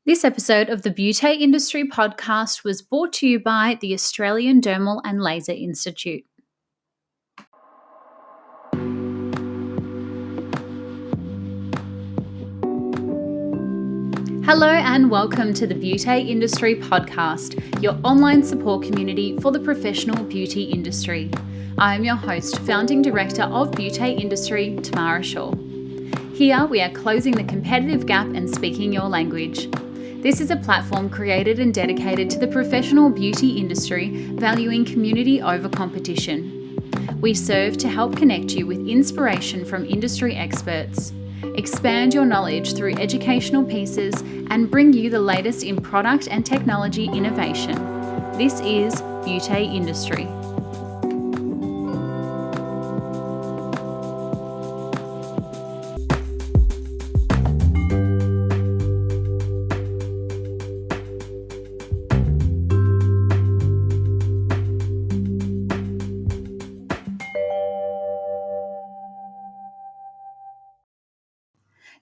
This episode of the Beauty Industry podcast was brought to you by the Australian Dermal and Laser Institute. Hello and welcome to the Beauty Industry podcast, your online support community for the professional beauty industry. I am your host, founding director of Beauty Industry, Tamara Shaw. Here we are closing the competitive gap and speaking your language. This is a platform created and dedicated to the professional beauty industry, valuing community over competition. We serve to help connect you with inspiration from industry experts, expand your knowledge through educational pieces, and bring you the latest in product and technology innovation. This is Beauty Industry.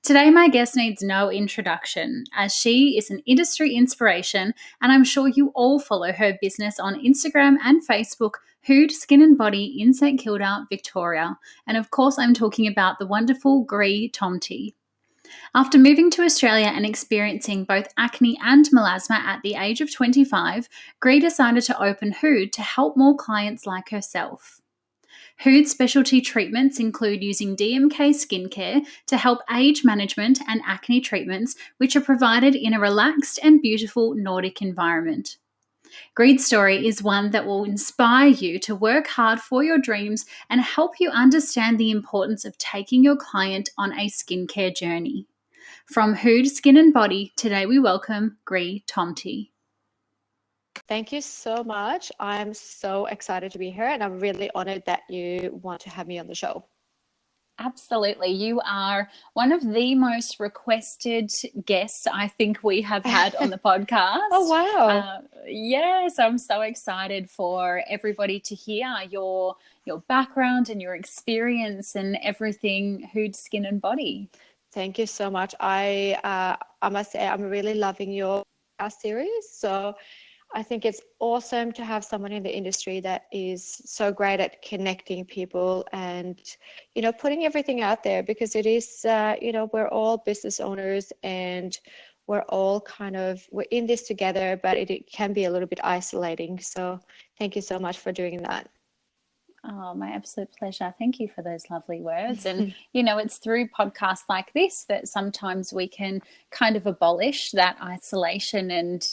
Today, my guest needs no introduction, as she is an industry inspiration, and I'm sure you all follow her business on Instagram and Facebook, HUD Skin and Body in St Kilda, Victoria. And of course, I'm talking about the wonderful Tomte. After moving to Australia and experiencing both acne and melasma at the age of 25, decided to open HUD to help more clients like herself. HUD specialty treatments include using DMK skincare to help age management and acne treatments, which are provided in a relaxed and beautiful Nordic environment. Greed's story is one that will inspire you to work hard for your dreams and help you understand the importance of taking your client on a skincare journey. From HUD Skin and Body, today we welcome Tomte. Thank you so much. I'm so excited to be here, and I'm really honored that you want to have me on the show. Absolutely. You are one of the most requested guests I think we have had on the podcast. Oh, wow. Yes, I'm so excited for everybody to hear your background and your experience and everything HUD Skin and Body. Thank you so much. I must say I'm really loving your series. So I think it's awesome to have someone in the industry that is so great at connecting people and, putting everything out there, because it is, we're all business owners and we're all we're in this together, but it can be a little bit isolating. So thank you so much for doing that. Oh, my absolute pleasure. Thank you for those lovely words. And, it's through podcasts like this that sometimes we can kind of abolish that isolation and,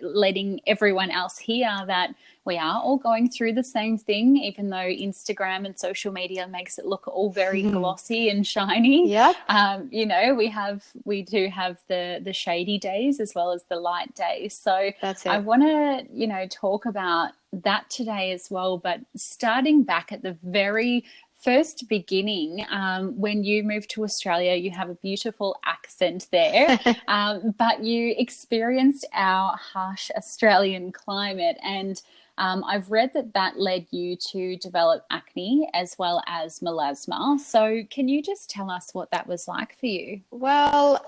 letting everyone else hear that we are all going through the same thing, even though Instagram and social media makes it look all very glossy and shiny. Yep. We do have the shady days as well as the light days. So that's it. I want to, talk about that today as well, but starting back at the very first beginning, when you moved to Australia, you have a beautiful accent there, but you experienced our harsh Australian climate, and I've read that led you to develop acne as well as melasma. So can you just tell us what that was like for you? Well,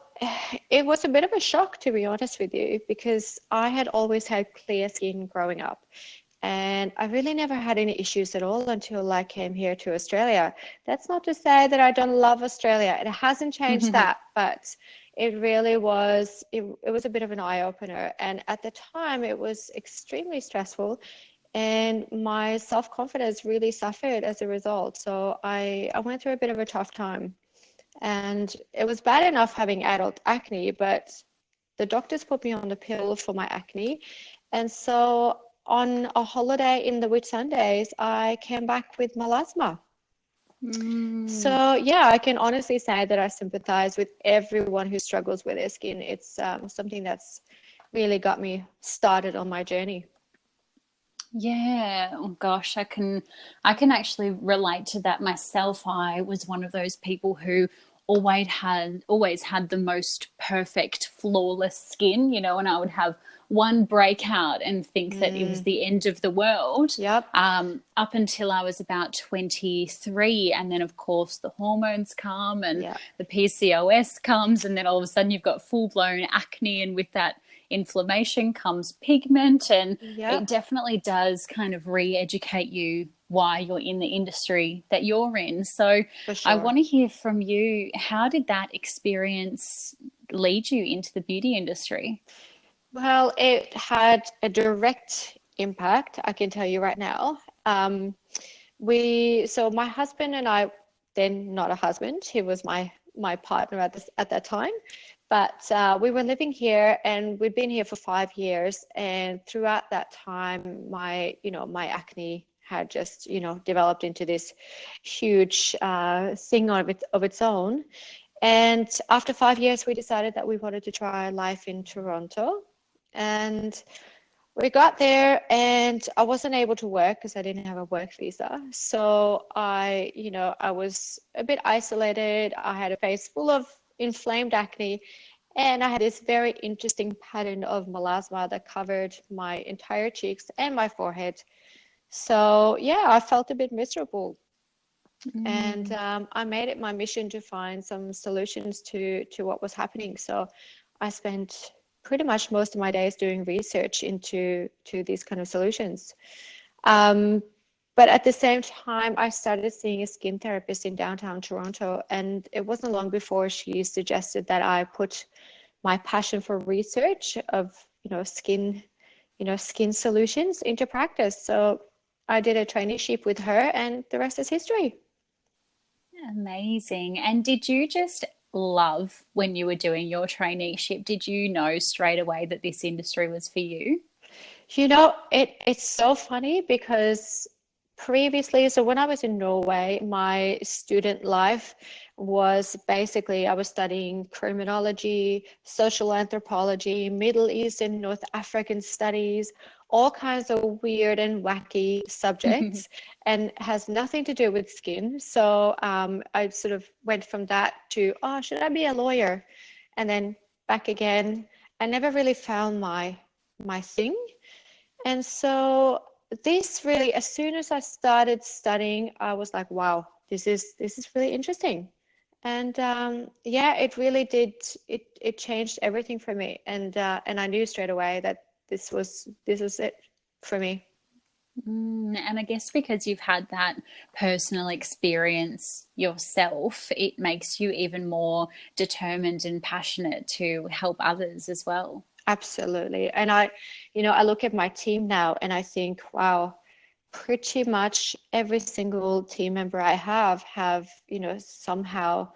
it was a bit of a shock, to be honest with you, because I had always had clear skin growing up. And I really never had any issues at all until I came here to Australia. That's not to say that I don't love Australia. It hasn't changed that, but it really was, it was a bit of an eye-opener. And at the time, it was extremely stressful. And my self-confidence really suffered as a result. So I went through a bit of a tough time. And it was bad enough having adult acne, but the doctors put me on the pill for my acne. And so on a holiday in the Whitsundays, I came back with melasma. So yeah, I can honestly say that I sympathize with everyone who struggles with their skin. It's something that's really got me started on my journey. Yeah, oh gosh, I can actually relate to that myself. I was one of those people who always had the most perfect, flawless skin, and I would have one breakout and think that it was Mm, the end of the world, yep. up until I was about 23. And then, of course, the hormones come and Yeah. the PCOS comes, and then all of a sudden you've got full blown acne, and with that inflammation comes pigment, and it Yep. definitely does kind of re-educate you why you're in the industry that you're in. So For I sure. want to hear from you, how did that experience lead you into the beauty industry? Well, it had a direct impact, I can tell you right now. So my husband and I, then not a husband, he was my partner at that time, but we were living here and we'd been here for 5 years. And throughout that time, my acne had just, developed into this huge thing of its own. And after 5 years, we decided that we wanted to try life in Toronto. And we got there and I wasn't able to work because I didn't have a work visa. So I was a bit isolated. I had a face full of inflamed acne and I had this very interesting pattern of melasma that covered my entire cheeks and my forehead. So yeah, I felt a bit miserable. And Mm. I made it my mission to find some solutions to what was happening. So I spent pretty much most of my days doing research into these kind of solutions. Um, but at the same time, I started seeing a skin therapist in downtown Toronto, and it wasn't long before she suggested that I put my passion for research of skin solutions into practice. So I did a traineeship with her, and the rest is history. Amazing. And did you just love when you were doing your traineeship? Did you know straight away that this industry was for you? It's so funny because previously, so when I was in Norway, my student life was basically I was studying criminology, social anthropology, Middle East and North African studies, all kinds of weird and wacky subjects, and has nothing to do with skin. So I sort of went from that to, oh, should I be a lawyer? And then back again. I never really found my thing. And so this really, as soon as I started studying, I was like, wow, this is really interesting. And yeah, it really did. It changed everything for me. And I knew straight away that this was it for me. And I guess because you've had that personal experience yourself, it makes you even more determined and passionate to help others as well. Absolutely. And I look at my team now and I think, wow, pretty much every single team member I have, somehow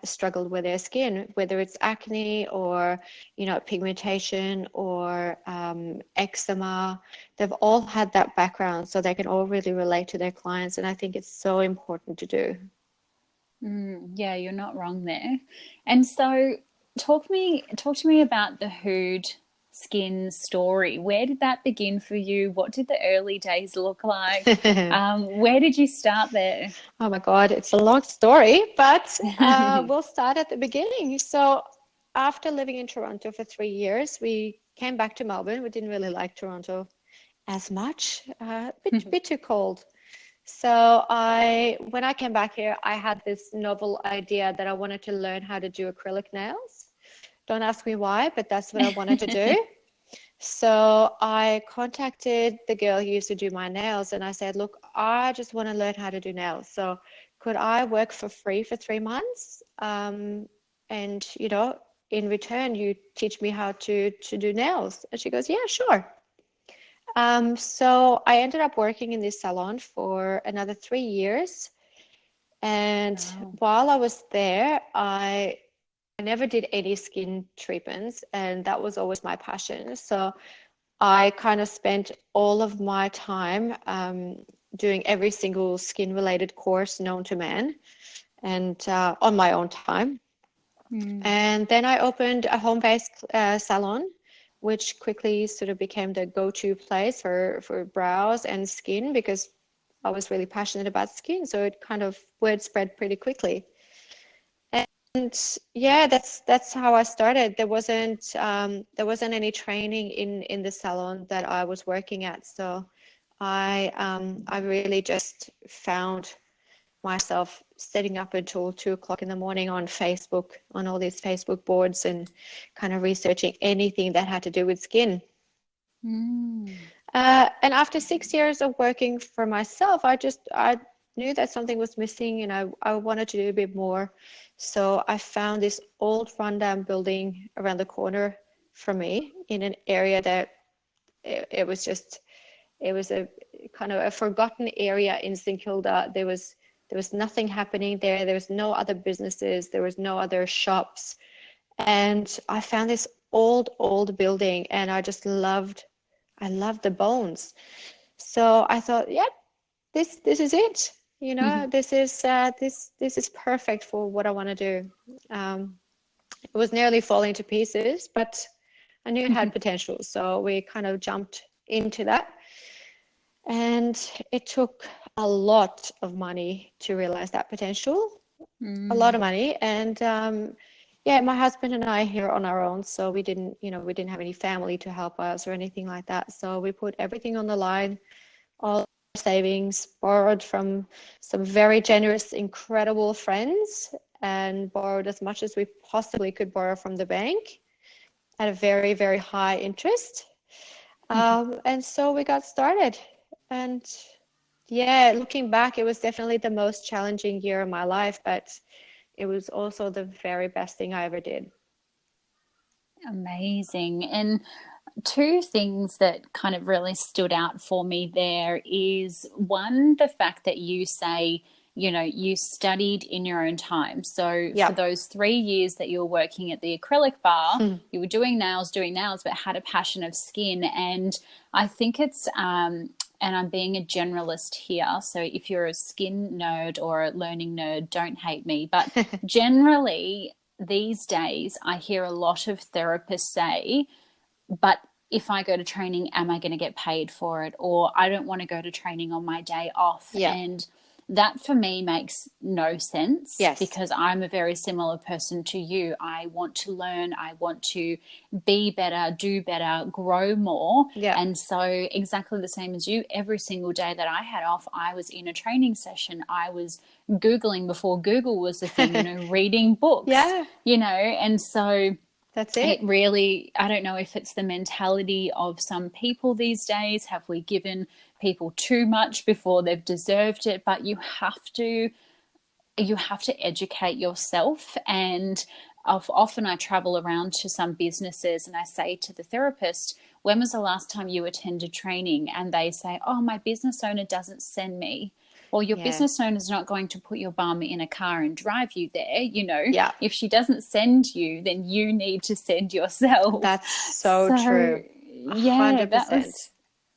struggled with their skin, whether it's acne or, pigmentation or eczema. They've all had that background, so they can all really relate to their clients. And I think it's so important to do. Yeah, you're not wrong there. And so talk to me about the Hood skin story. Where did that begin for you? What did the early days look like? Where did you start there? Oh my God, it's a long story, but we'll start at the beginning. So, after living in Toronto for 3 years, we came back to Melbourne. We didn't really like Toronto as much, bit too cold. So, when I came back here, I had this novel idea that I wanted to learn how to do acrylic nails. Don't ask me why, but that's what I wanted to do. So I contacted the girl who used to do my nails and I said, look, I just want to learn how to do nails. So could I work for free for 3 months? And, in return, you teach me how to do nails. And she goes, yeah, sure. So I ended up working in this salon for another 3 years. And Wow. while I was there, I never did any skin treatments, and that was always my passion. So I kind of spent all of my time doing every single skin-related course known to man, and on my own time. Mm. And then I opened a home-based salon, which quickly sort of became the go-to place for brows and skin because I was really passionate about skin. So it kind of word spread pretty quickly. And yeah, that's how I started. There wasn't any training in the salon that I was working at, so I really just found myself setting up until 2 o'clock in the morning on Facebook, on all these Facebook boards, and kind of researching anything that had to do with skin. Mm. And after 6 years of working for myself, I knew that something was missing, and I wanted to do a bit more. So I found this old rundown building around the corner from me in an area that it was just, it was a kind of a forgotten area in St. Kilda. There was nothing happening there. There was no other businesses. There was no other shops. And I found this old building, and I loved the bones. So I thought, yeah, this is it. You know, this is perfect for what I want to do. It was nearly falling to pieces, but I knew it had potential. So we kind of jumped into that. And it took a lot of money to realize that potential, a lot of money. And yeah, my husband and I here on our own, so we didn't, we didn't have any family to help us or anything like that. So we put everything on the line, all our savings, borrowed from some very generous, incredible friends, and borrowed as much as we possibly could borrow from the bank at a very, very high interest. And so we got started. And yeah, looking back, it was definitely the most challenging year of my life, but it was also the very best thing I ever did. Amazing. And two things that kind of really stood out for me there is one, the fact that you say, you studied in your own time. So Yeah. for those 3 years that you were working at the acrylic bar, you were doing nails, but had a passion of skin. And I think it's, and I'm being a generalist here. So if you're a skin nerd or a learning nerd, don't hate me. But generally, these days, I hear a lot of therapists say, but if I go to training, am I going to get paid for it? Or I don't want to go to training on my day off. Yeah. And that for me makes no sense. Yes. Because I'm a very similar person to you. I want to learn. I want to be better, do better, grow more. Yeah. And so exactly the same as you, every single day that I had off, I was in a training session. I was Googling before Google was a thing, reading books, Yeah. and so That's it. it really, I don't know if it's the mentality of some people these days. Have we given people too much before they've deserved it? But you have to educate yourself. And often I travel around to some businesses and I say to the therapist, when was the last time you attended training? And they say, oh, my business owner doesn't send me. Well, your business owner is not going to put your bum in a car and drive you there. Yeah. If she doesn't send you, then you need to send yourself. That's so true. Yeah, 100%. that was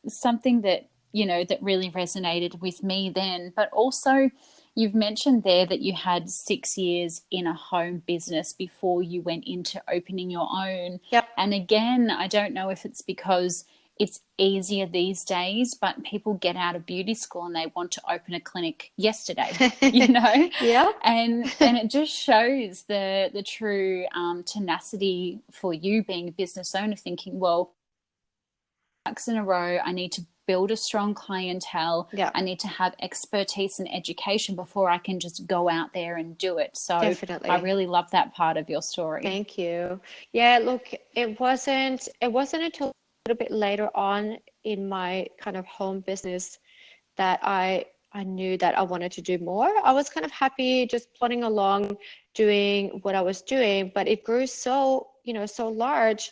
something that, that really resonated with me then. But also, you've mentioned there that you had 6 years in a home business before you went into opening your own. Yep. And again, I don't know if it's because it's easier these days, but people get out of beauty school and they want to open a clinic yesterday, Yeah. and it just shows the true tenacity for you being a business owner, thinking, well, ducks in a row, I need to build a strong clientele. Yeah. I need to have expertise and education before I can just go out there and do it. So Definitely. I really love that part of your story. Thank you. Yeah, look, it wasn't until a little bit later on in my kind of home business that I knew that I wanted to do more. I was kind of happy just plodding along doing what I was doing, but it grew so large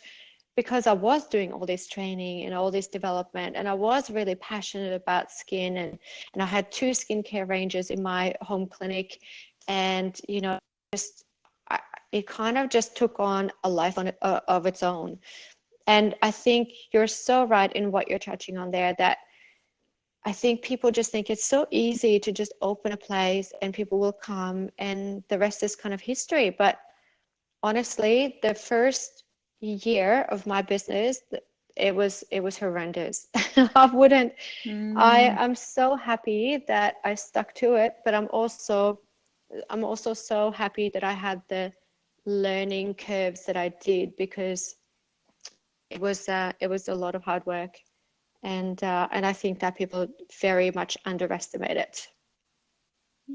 because I was doing all this training and all this development, and I was really passionate about skin, and I had 2 skincare ranges in my home clinic, and just it kind of just took on a life of its own. And I think you're so right in what you're touching on there, that I think people just think it's so easy to just open a place and people will come and the rest is kind of history. But honestly, the first year of my business, it was horrendous. I'm so happy that I stuck to it, but I'm also I'm also so happy that I had the learning curves that I did, because it was a lot of hard work, and I think that people very much underestimate it.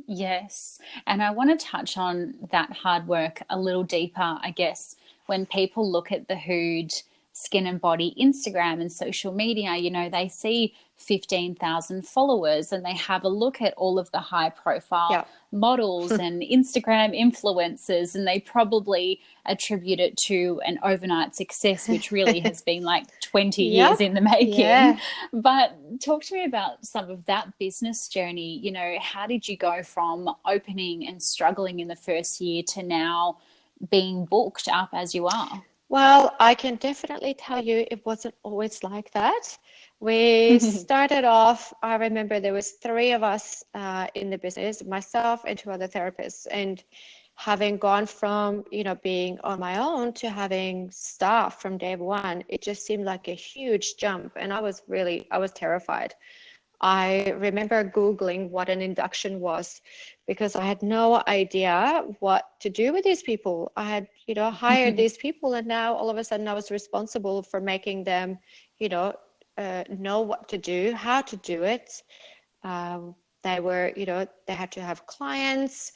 Yes. And I want to touch on that hard work a little deeper, I guess, when people look at the HUD Skin and Body Instagram and social media, you know, they see 15,000 followers and they have a look at all of the high profile Yeah. models and Instagram influencers, and they probably attribute it to an overnight success, which really has been like 20 years Yep. in the making. Yeah. But talk to me about some of that business journey. You know, how did you go from opening and struggling in the first year to now being booked up as you are? Well, I can definitely tell you it wasn't always like that. We started off, I remember there was three of us in the business, myself and two other therapists, and having gone from, being on my own to having staff from day one, it just seemed like a huge jump. And I was terrified. I remember Googling what an induction was, because I had no idea what to do with these people. I had, hired these people, and now all of a sudden I was responsible for making them, you know what to do, how to do it. They were, they had to have clients,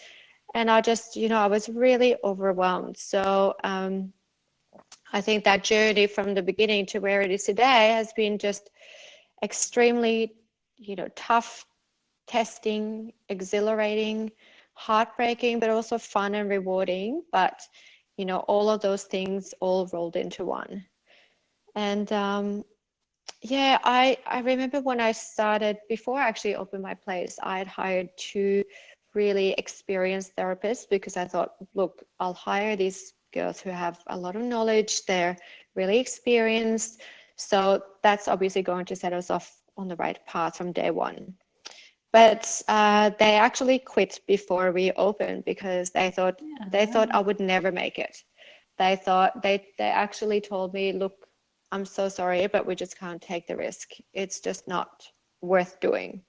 and I just, I was really overwhelmed. So I think that journey from the beginning to where it is today has been just extremely, tough, testing, exhilarating, heartbreaking, but also fun and rewarding. But, all of those things all rolled into one. And yeah, I remember when I started, before I actually opened my place, I had hired two really experienced therapists, because I thought, look, I'll hire these girls who have a lot of knowledge. They're really experienced. So that's obviously going to set us off on the right path from day one. But they actually quit before we opened, because they thought I would never make it. They actually told me, look, I'm so sorry, but we just can't take the risk. It's just not worth doing.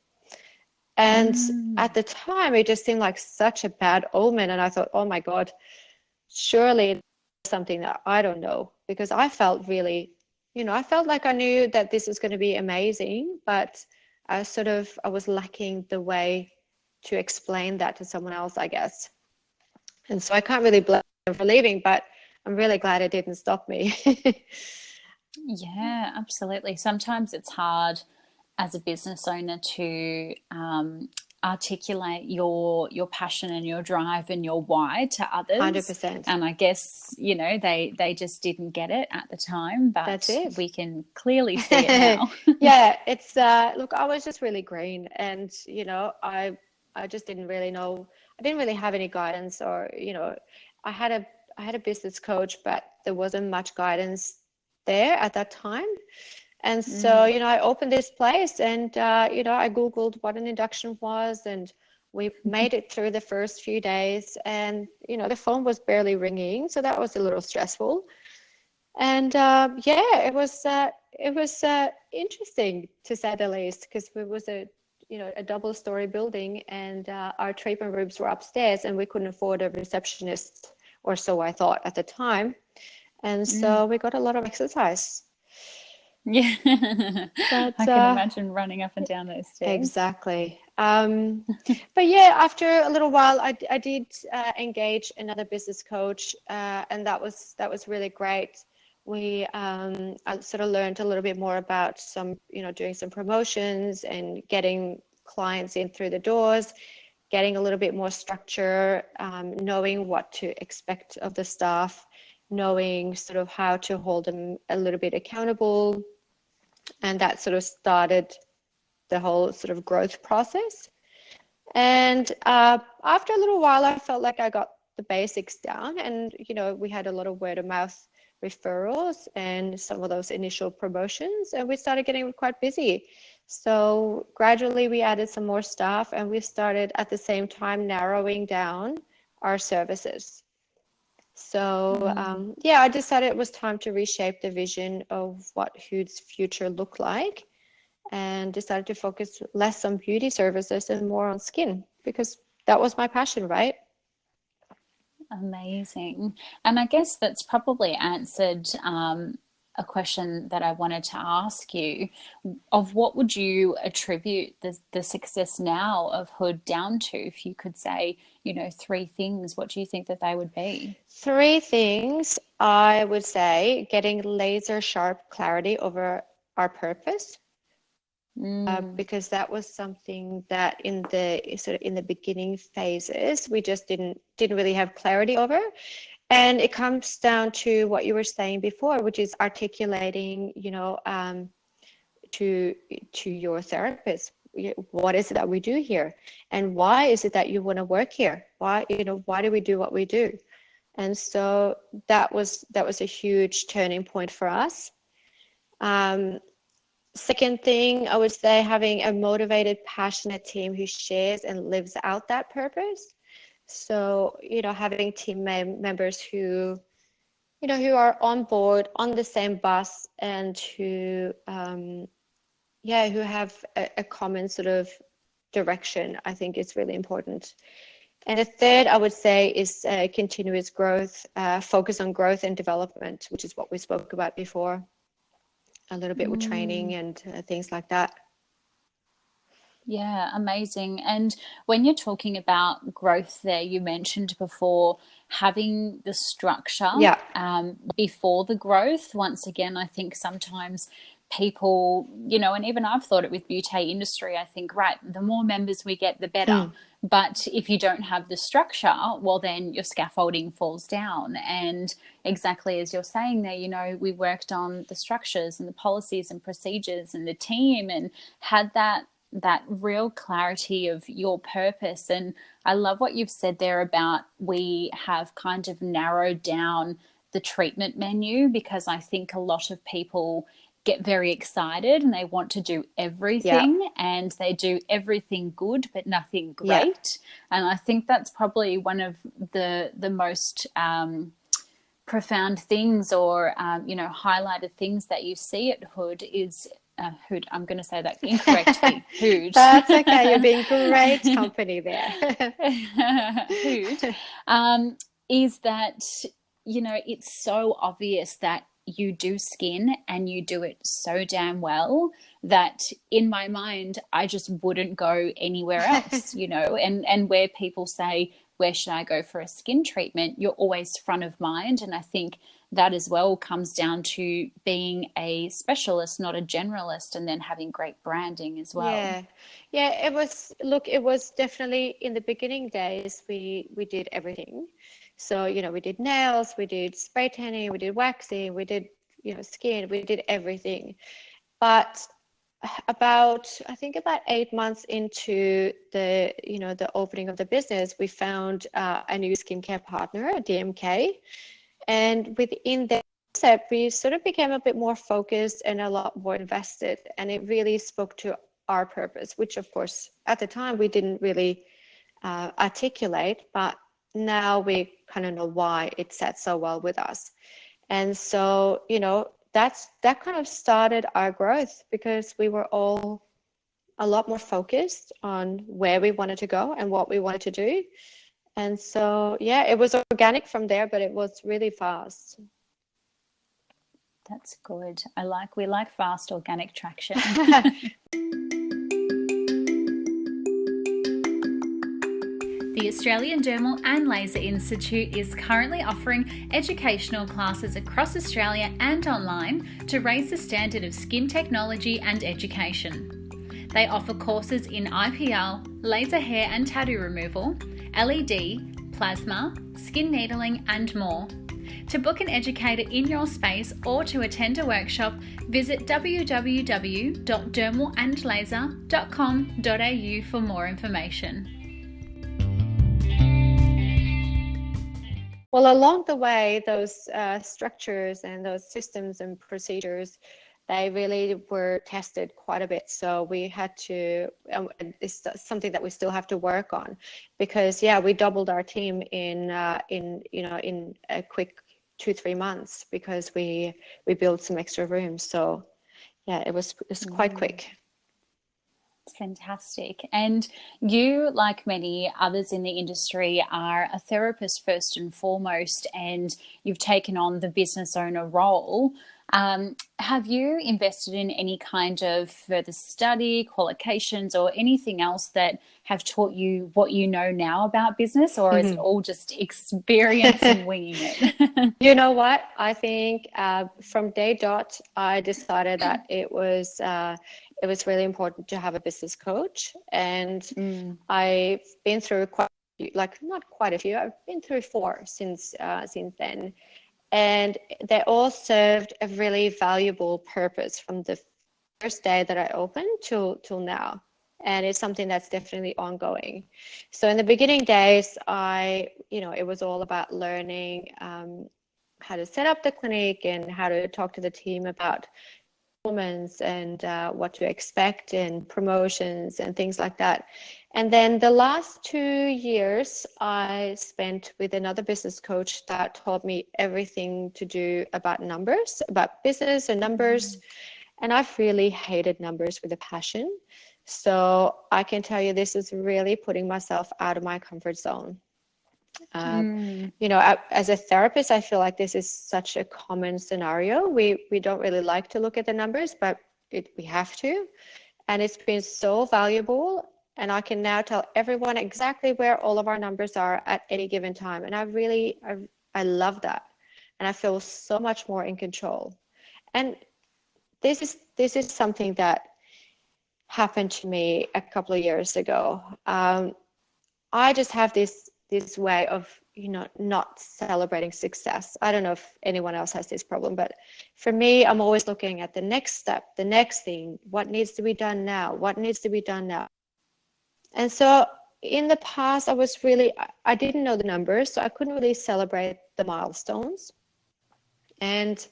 And Mm. at the time, it just seemed like such a bad omen. And I thought, oh my God, surely it's something that I don't know, because I felt really, I felt like I knew that this was going to be amazing, but I was lacking the way to explain that to someone else, I guess. And so I can't really blame them for leaving, but I'm really glad it didn't stop me. Yeah, absolutely. Sometimes it's hard as a business owner to articulate your passion and your drive and your why to others. 100%. And I guess, you know, they just didn't get it at the time, That's but it. we can clearly see it now. Yeah, it's look, I was just really green, and I just didn't really know. I didn't really have any guidance, or I had a I had a business coach, but there wasn't much guidance there at that time. And so, Mm. I opened this place, and I Googled what an induction was, and we made it through the first few days, and the phone was barely ringing, so that was a little stressful. And yeah, it was interesting, to say the least, because it was a double-story building, and our treatment rooms were upstairs, and we couldn't afford a receptionist, or so I thought at the time. And Mm. so we got a lot of exercise. Yeah. But I can imagine running up and down those stairs. exactly. But yeah, after a little while, I did engage another business coach, and that was really great. I sort of learned a little bit more about doing some promotions and getting clients in through the doors, getting a little bit more structure, knowing what to expect of the staff, knowing sort of how to hold them a little bit accountable, and that sort of started the whole sort of growth process. And after a little while, I felt like I got the basics down, and we had a lot of word of mouth referrals and some of those initial promotions, and we started getting quite busy. So gradually we added some more staff, and we started at the same time narrowing down our services. So Mm. yeah, I decided it was time to reshape the vision of what HUD's future looked like, and decided to focus less on beauty services and more on skin, because that was my passion, right? Amazing. And I guess that's probably answered a question that I wanted to ask you. Of what would you attribute the success now of HUD down to? If you could say, you know, three things, what do you think that they would be? Three things I would say: getting laser sharp clarity over our purpose, Mm, because that was something that in the sort of in the beginning phases we just didn't really have clarity over. And it comes down to what you were saying before, which is articulating, to your therapist, what is it that we do here, and why is it that you want to work here? Why do we do what we do? And so that was a huge turning point for us. Second thing, I would say having a motivated, passionate team who shares and lives out that purpose. So, having team members who are on board on the same bus, and who have a common sort of direction, I think is really important. And the third, I would say, is continuous growth, focus on growth and development, which is what we spoke about before, a little bit with training mm. and things like that. Yeah, amazing. And when you're talking about growth there, you mentioned before having the structure Yeah. before the growth. Once again, I think sometimes people, you know, and even I've thought it with beauty industry, I think, right, the more members we get, the better. Mm. But if you don't have the structure, well, then your scaffolding falls down. And exactly as you're saying there, you know, we worked on the structures and the policies and procedures and the team and had that real clarity of your purpose. And I love what you've said there about we have kind of narrowed down the treatment menu, because I think a lot of people get very excited and they want to do Yeah. everything, and they do everything good but nothing Yeah. great. And I think that's probably one of the most profound things, or highlighted things that you see at HUD is HUD. I'm going to say that incorrectly. HUD. That's okay. You're being great company there. HUD is that, you know, it's so obvious that you do skin and you do it so damn well that in my mind I just wouldn't go anywhere else, you know. And where people say, where should I go for a skin treatment, you're always front of mind. And I think that as well comes down to being a specialist, not a generalist, and then having great branding as well. Yeah. Yeah, it was definitely in the beginning days we did everything. So, we did nails, we did spray tanning, we did waxing, we did, skin, we did everything. But I think about 8 months into the opening of the business, we found a new skincare partner, DMK. And within that concept, we sort of became a bit more focused and a lot more invested. And it really spoke to our purpose, which of course at the time we didn't really articulate, but now we kind of know why it sat so well with us. And so, that kind of started our growth, because we were all a lot more focused on where we wanted to go and what we wanted to do. And so, yeah, it was organic from there, but it was really fast. That's good. We like fast organic traction. The Australian Dermal and Laser Institute is currently offering educational classes across Australia and online to raise the standard of skin technology and education. They offer courses in IPL, laser hair and tattoo removal, LED, plasma, skin needling, and more. To book an educator in your space or to attend a workshop, visit www.dermalandlaser.com.au for more information. Well, along the way, those structures and those systems and procedures, they really were tested quite a bit. So we had to, it's something that we still have to work on, because yeah, we doubled our team in a quick 2-3 months, because we built some extra rooms. So yeah, it's quite quick. Fantastic. And you, like many others in the industry, are a therapist first and foremost, and you've taken on the business owner role. Have you invested in any kind of further study, qualifications, or anything else that have taught you what you know now about business, or is it all just experience and winging it? You know what? I think from day dot, I decided that it was really important to have a business coach, and I've been through not quite a few. I've been through four since then, and they all served a really valuable purpose from the first day that I opened till now. And it's something that's definitely ongoing. So in the beginning days, it was all about learning how to set up the clinic and how to talk to the team about performance and what to expect and promotions and things like that. And then the last 2 years I spent with another business coach that taught me everything to do about numbers, about business and numbers. And I've really hated numbers with a passion. So I can tell you this is really putting myself out of my comfort zone. As a therapist, I feel like this is such a common scenario. We don't really like to look at the numbers, but we have to. And it's been so valuable. And I can now tell everyone exactly where all of our numbers are at any given time. And I love that. And I feel so much more in control. And this is something that happened to me a couple of years ago. I just have this way of not celebrating success. I don't know if anyone else has this problem, but for me, I'm always looking at the next step, the next thing, what needs to be done now, what needs to be done now. And so in the past, I didn't know the numbers, so I couldn't really celebrate the milestones. And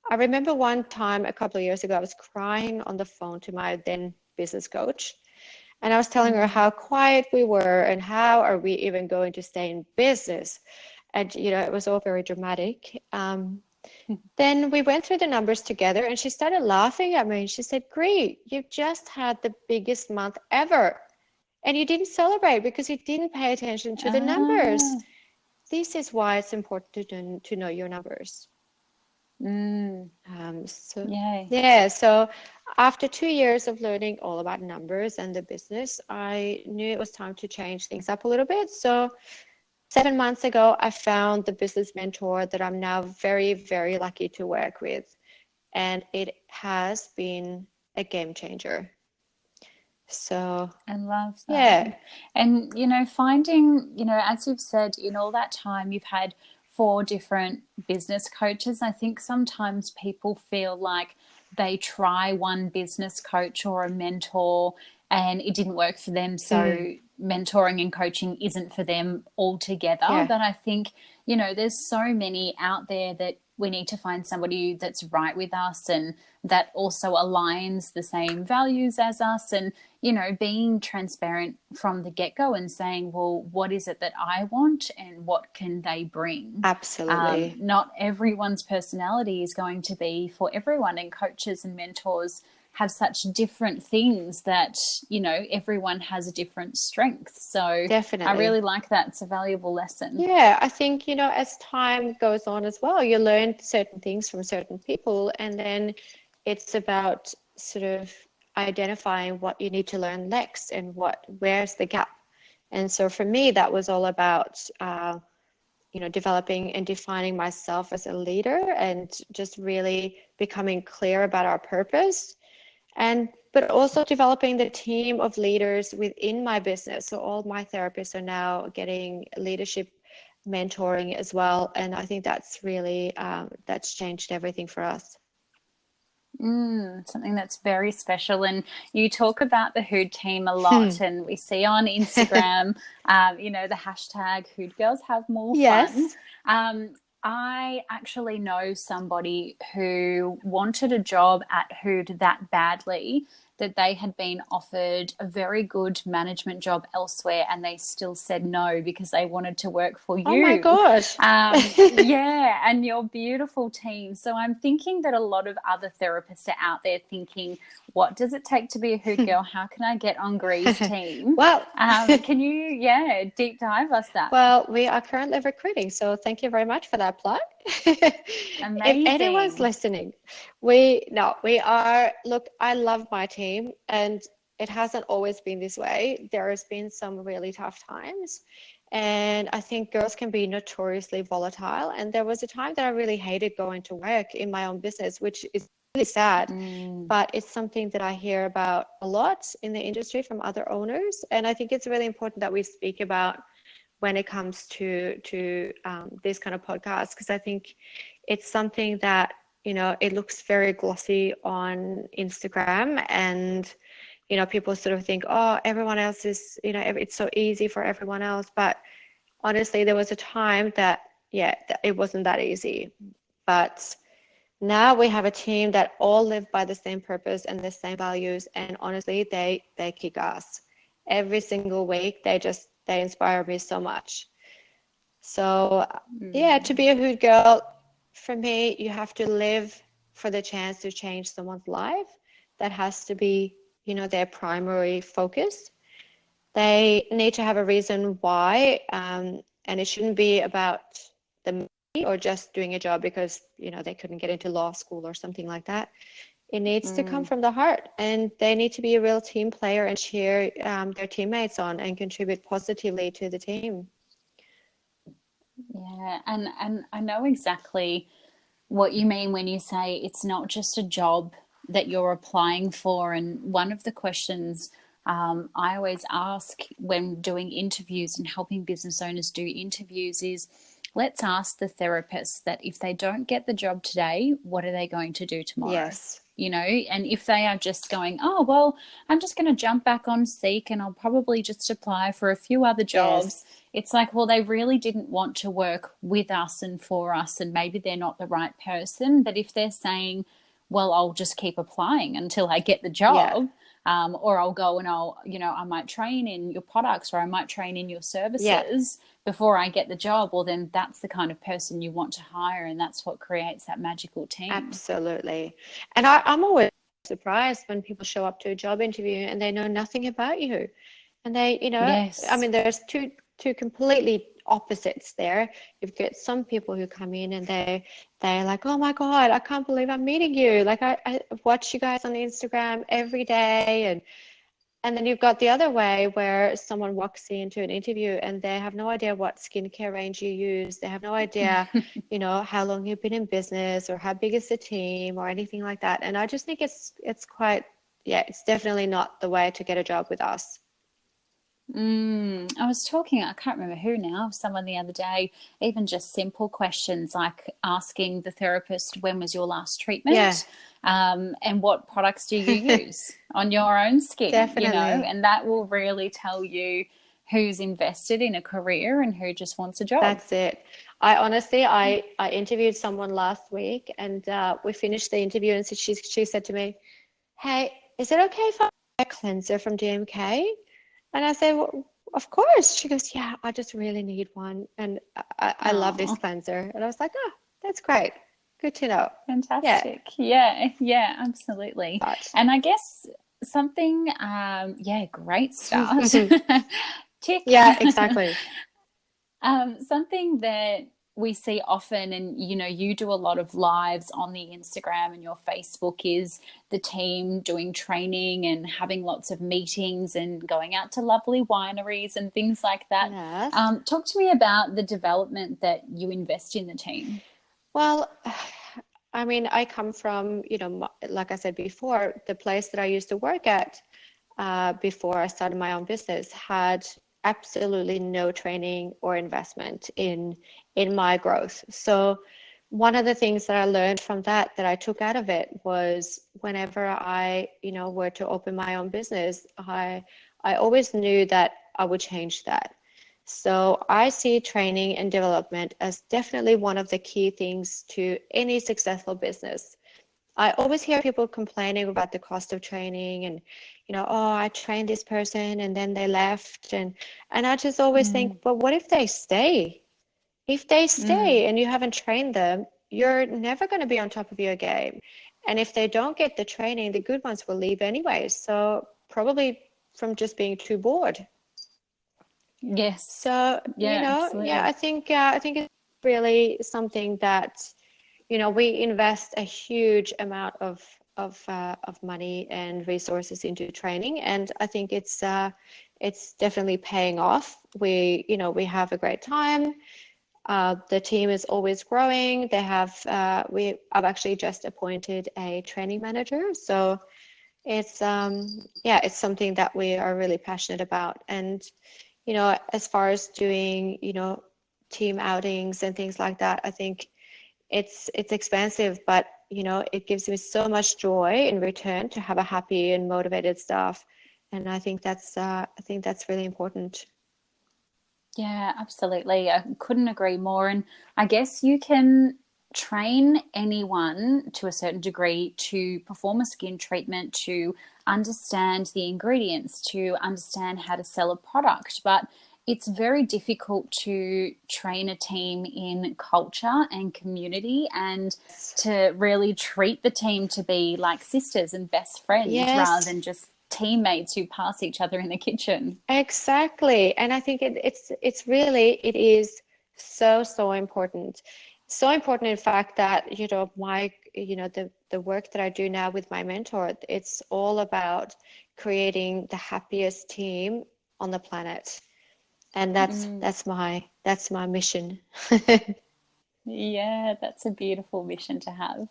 I remember one time a couple of years ago, I was crying on the phone to my then business coach. And I was telling her how quiet we were and how are we even going to stay in business. And, it was all very dramatic. Then we went through the numbers together and she started laughing at me. And she said, Gree, you've just had the biggest month ever. And you didn't celebrate because you didn't pay attention to the numbers. This is why it's important to know your numbers. So after 2 years of learning all about numbers and the business, I knew it was time to change things up a little bit. So 7 months ago, I found the business mentor that I'm now very, very lucky to work with. And it has been a game changer. So I love that. Yeah. And, finding, as you've said, in all that time, you've had 4 different business coaches. I think sometimes people feel like they try one business coach or a mentor and it didn't work for them. So mentoring and coaching isn't for them altogether. Yeah. But I think, there's so many out there that we need to find somebody that's right with us and that also aligns the same values as us, and, being transparent from the get-go and saying, well, what is it that I want and what can they bring? Absolutely. Not everyone's personality is going to be for everyone, and coaches and mentors have such different things that, everyone has a different strength. So Definitely. I really like that. It's a valuable lesson. Yeah, I think, as time goes on as well, you learn certain things from certain people, and then it's about sort of identifying what you need to learn next and where's the gap. And so for me, that was all about, developing and defining myself as a leader and just really becoming clear about our purpose. But also developing the team of leaders within my business. So all my therapists are now getting leadership mentoring as well. And I think that's really, that's changed everything for us. Something that's very special. And you talk about the HUD team a lot, and we see on Instagram, the hashtag HUD girls have more fun. I actually know somebody who wanted a job at HUD that badly that they had been offered a very good management job elsewhere and they still said no because they wanted to work for Oh my you. gosh. Yeah, and your beautiful team. So I'm thinking that a lot of other therapists are out there thinking, what does it take to be a hood girl? How can I get on Gree's team? Well, Can you, yeah, deep dive us that? well, we are currently recruiting, so thank you very much for that plug. If anyone's Amazing. listening, look, I love my team, and it hasn't always been this way. There has been some really tough times, and I think girls can be notoriously volatile. And there was a time that I really hated going to work in my own business, which is really sad, but it's something that I hear about a lot in the industry from other owners. And I think it's really important that we speak about when it comes to this kind of podcast, because I think it's something that, it looks very glossy on Instagram, and people sort of think, oh, everyone else is, it's so easy for everyone else. But honestly, there was a time that, yeah, it wasn't that easy. But now we have a team that all live by the same purpose and the same values, and honestly, they kick ass every single week. They inspire me so much. So yeah, to be a hood girl, for me, you have to live for the chance to change someone's life. That has to be, their primary focus. They need to have a reason why, and it shouldn't be about the money or just doing a job because, they couldn't get into law school or something like that. It needs to come from the heart, and they need to be a real team player and cheer their teammates on and contribute positively to the team. Yeah, and I know exactly what you mean when you say it's not just a job that you're applying for. And one of the questions I always ask when doing interviews and helping business owners do interviews is, let's ask the therapist that if they don't get the job today, what are they going to do tomorrow? Yes. And if they are just going, oh, well, I'm just going to jump back on Seek and I'll probably just apply for a few other jobs. Yes. It's like, well, they really didn't want to work with us and for us, and maybe they're not the right person. But if they're saying, well, I'll just keep applying until I get the job, or I'll go and I might train in your products or I might train in your services before I get the job, well, then that's the kind of person you want to hire, and that's what creates that magical team. Absolutely. And I'm always surprised when people show up to a job interview and they know nothing about you. And they, I mean, there's two completely opposites there. You've got some people who come in and they're like, oh my God, I can't believe I'm meeting you. Like I watch you guys on Instagram every day, and then you've got the other way where someone walks into an interview and they have no idea what skincare range you use. They have no idea, how long you've been in business or how big is the team or anything like that. And I just think it's quite, it's definitely not the way to get a job with us. I was talking, I can't remember who now, someone the other day, even just simple questions like asking the therapist, when was your last treatment? Yeah. And what products do you use on your own skin? Definitely. And that will really tell you who's invested in a career and who just wants a job. That's it. I interviewed someone last week, and we finished the interview, and so she said to me, hey, is it okay if I buy a cleanser from DMK? And I said, well, of course. She goes, yeah, I just really need one. And I love this cleanser. And I was like, oh, that's great. Good to know. Fantastic. Yeah, absolutely. And I guess something, great start. Tick. Yeah, exactly. Something that we see often, and you do a lot of lives on the Instagram and your Facebook, is the team doing training and having lots of meetings and going out to lovely wineries and things like that. Yes. Talk to me about the development that you invest in the team. Well, I mean, I come from, like I said before, the place that I used to work at before I started my own business had absolutely no training or investment in my growth. So one of the things that I learned from that I took out of it was whenever I, were to open my own business, I always knew that I would change that. So I see training and development as definitely one of the key things to any successful business. I always hear people complaining about the cost of training and, oh, I trained this person and then they left. And I just always think, Mm, but what if they stay? If they mm. stay and you haven't trained them, you're never going to be on top of your game. And if they don't get the training, the good ones will leave anyway. So probably from just being too bored. Yes. So, Yeah, yeah, absolutely. I think it's really something that, we invest a huge amount of money and resources into training, and I think it's definitely paying off. We have a great time. The team is always growing. I've actually just appointed a training manager, so it's something that we are really passionate about. And as far as doing team outings and things like that, I think it's expensive, but it gives me so much joy in return to have a happy and motivated staff, and I think that's really important. Yeah, absolutely. I couldn't agree more. And I guess you can train anyone to a certain degree to perform a skin treatment, to understand the ingredients, to understand how to sell a product. But it's very difficult to train a team in culture and community and to really treat the team to be like sisters and best friends rather Yes, than just teammates who pass each other in the kitchen. exactly. And I think it is so important. So important, in fact, that the work that I do now with my mentor, it's all about creating the happiest team on the planet. And Mm. that's my mission. Yeah, that's a beautiful mission to have.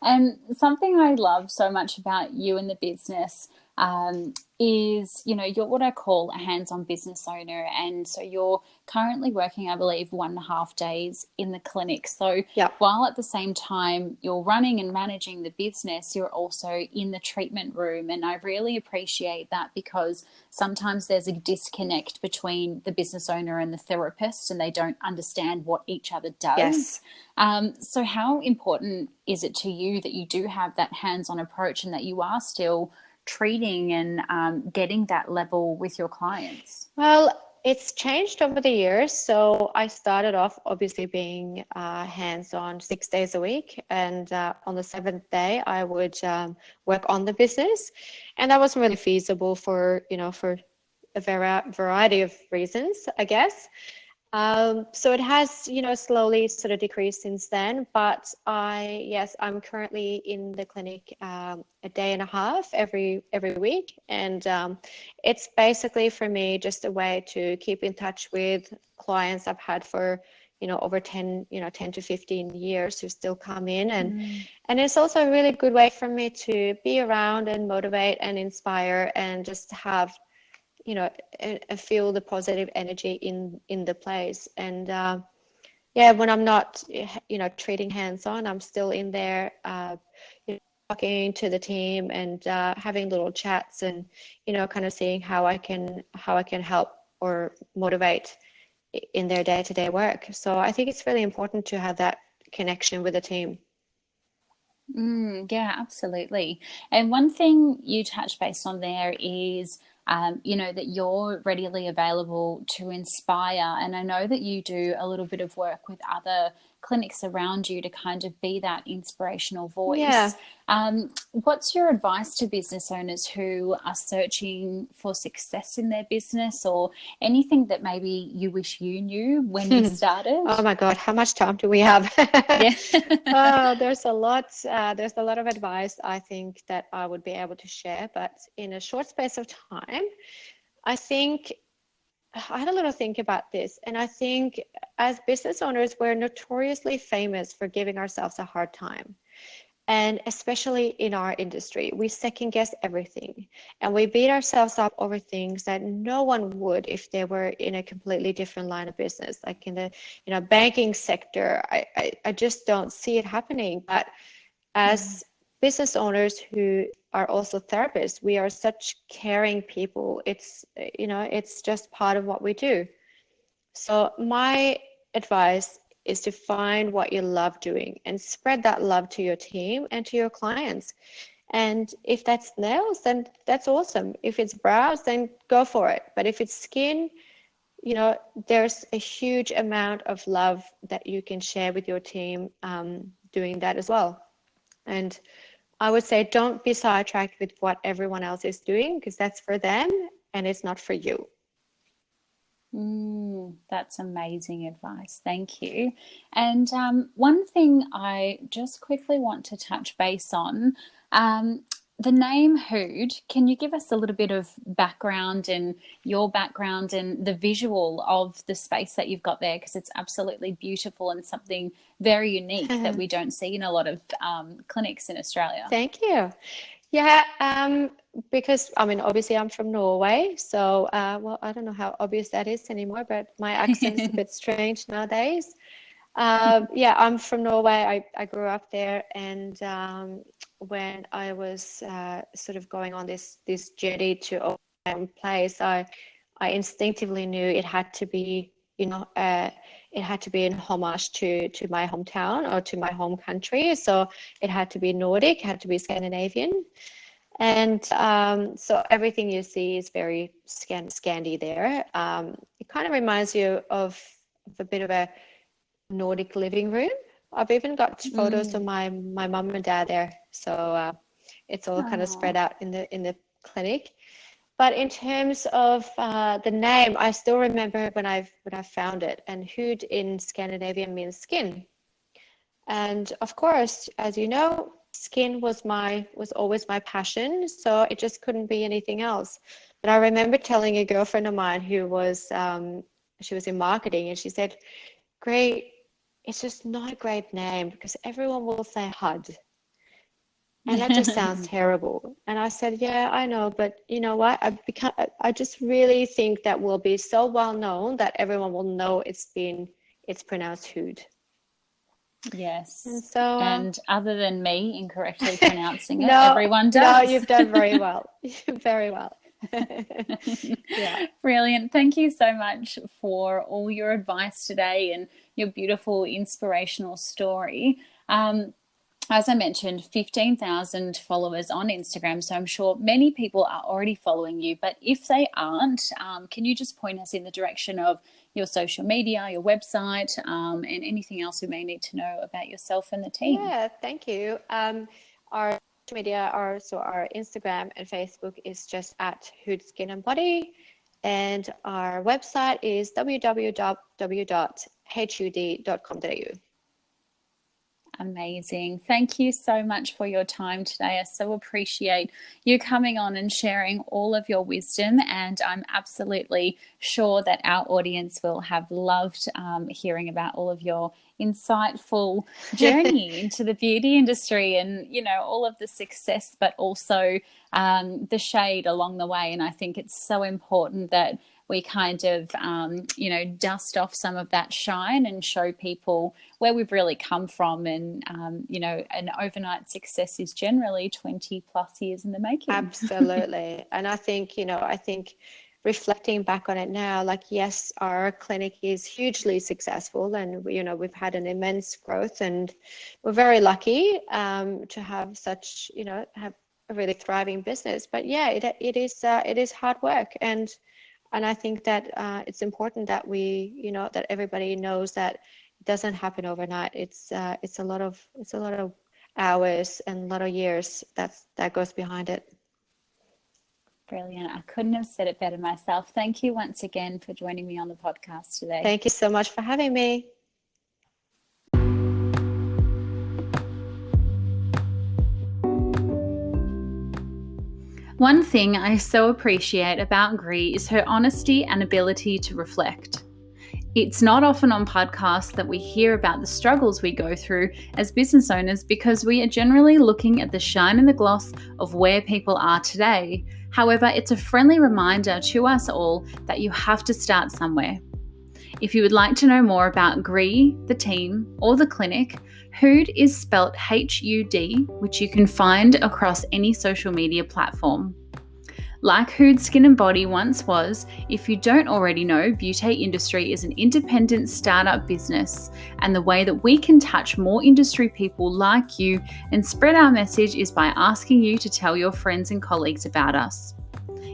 And something I love so much about you and the business is, you're what I call a hands-on business owner. And so you're currently working, I believe, 1.5 days in the clinic. So Yeah. while at the same time you're running and managing the business, you're also in the treatment room. And I really appreciate that because sometimes there's a disconnect between the business owner and the therapist, and they don't understand what each other Yes. does. So, how important is it to you that you do have that hands on approach and that you are still treating and getting that level with your clients? Well, it's changed over the years. So I started off obviously being hands-on 6 days a week, and on the seventh day I would work on the business, and that wasn't really feasible for a variety of reasons, I guess. So it has, slowly sort of decreased since then, but yes, I'm currently in the clinic a day and a half every week, and it's basically for me just a way to keep in touch with clients I've had for, over 10 to 15 years who still come in, Mm. and it's also a really good way for me to be around and motivate and inspire and just have feel the positive energy in the place. And yeah, when I'm not treating hands on, I'm still in there talking to the team and having little chats and kind of seeing how I can help or motivate in their day-to-day work. So I think it's really important to have that connection with the team. Yeah, absolutely. And one thing you touched based on there is, that you're readily available to inspire. And I know that you do a little bit of work with other clinics around you to kind of be that inspirational Yeah. voice. What's your advice to business owners who are searching for success in their business, or anything that maybe you wish you knew when you started? Oh my God, how much time do we have? Yeah. There's a lot. There's a lot of advice I think that I would be able to share, but in a short space of time, I think I had a little think about this, and I think as business owners, we're notoriously famous for giving ourselves a hard time. And especially in our industry, we second guess everything and we beat ourselves up over things that no one would if they were in a completely different line of business, like in the banking sector. I just don't see it happening. But Mm. as business owners who are also therapists, we are such caring people. It's just part of what we do. So my advice is to find what you love doing and spread that love to your team and to your clients. And if that's nails, then that's awesome. If it's brows, then go for it. But if it's skin, there's a huge amount of love that you can share with your team doing that as well. And I would say don't be sidetracked with what everyone else is doing, because that's for them and it's not for you. That's amazing advice. Thank you. And one thing I just quickly want to touch base on, the name HUD, can you give us a little bit of background and your background and the visual of the space that you've got there? Because it's absolutely beautiful and something very unique that we don't see in a lot of clinics in Australia. Thank you. Yeah, because obviously I'm from Norway, so I don't know how obvious that is anymore, but my accent is a bit strange nowadays. Yeah, I'm from Norway. I grew up there, and when I was sort of going on this journey to open my own place, I instinctively knew it had to be, it had to be in homage to my hometown or to my home country. So it had to be Nordic, it had to be Scandinavian. And so everything you see is very Scandi there. It kind of reminds you of a bit of a Nordic living room. I've even got photos of my mum and dad there. So it's all kind of spread out in the clinic. But in terms of the name, I still remember when I found it. And HUD in Scandinavian means skin. And of course, as you know, skin was always my passion. So it just couldn't be anything else. But I remember telling a girlfriend of mine who was she was in marketing, and she said, "Great, it's just not a great name because everyone will say HUD. And that just sounds terrible." And I said, "Yeah, I know, but you know what? I just really think that we'll be so well known that everyone will know it's pronounced HUD." Yes. And so, and other than me incorrectly pronouncing it, no, everyone does. No, you've done very well. Very well. Yeah. Brilliant. Thank you so much for all your advice today and your beautiful inspirational story. As I mentioned, 15,000 followers on Instagram, so I'm sure many people are already following you. But if they aren't, can you just point us in the direction of your social media, your website, and anything else we may need to know about yourself and the team? Yeah, thank you. Our social media, our Instagram and Facebook is just at HUD Skin and Body, and our website is www.hud.com.au. Amazing. Thank you so much for your time today. I so appreciate you coming on and sharing all of your wisdom, and I'm absolutely sure that our audience will have loved hearing about all of your insightful journey into the beauty industry and, all of the success, but also the shade along the way. And I think it's so important that we kind of, dust off some of that shine and show people where we've really come from. And, an overnight success is generally 20 plus years in the making. Absolutely. And I think, reflecting back on it now, yes, our clinic is hugely successful, and, we've had an immense growth, and we're very lucky to have such, have a really thriving business. But yeah, it is hard work. And I think that it's important that that everybody knows that it doesn't happen overnight. It's a lot of hours and a lot of years that goes behind it. Brilliant. I couldn't have said it better myself. Thank you once again for joining me on the podcast today. Thank you so much for having me. One thing I so appreciate about Gree is her honesty and ability to reflect. It's not often on podcasts that we hear about the struggles we go through as business owners, because we are generally looking at the shine and the gloss of where people are today. However, it's a friendly reminder to us all that you have to start somewhere. If you would like to know more about Gree, the team, or the clinic, HUD is spelt HUD, which you can find across any social media platform. Like HUD Skin and Body once was, if you don't already know, Beauté Industry is an independent startup business, and the way that we can touch more industry people like you and spread our message is by asking you to tell your friends and colleagues about us.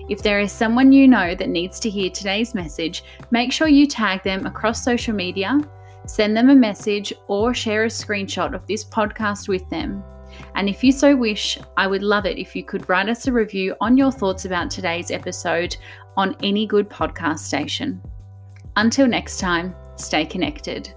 If there is someone you know that needs to hear today's message, make sure you tag them across social media, send them a message, or share a screenshot of this podcast with them. And if you so wish, I would love it if you could write us a review on your thoughts about today's episode on any good podcast station. Until next time, stay connected.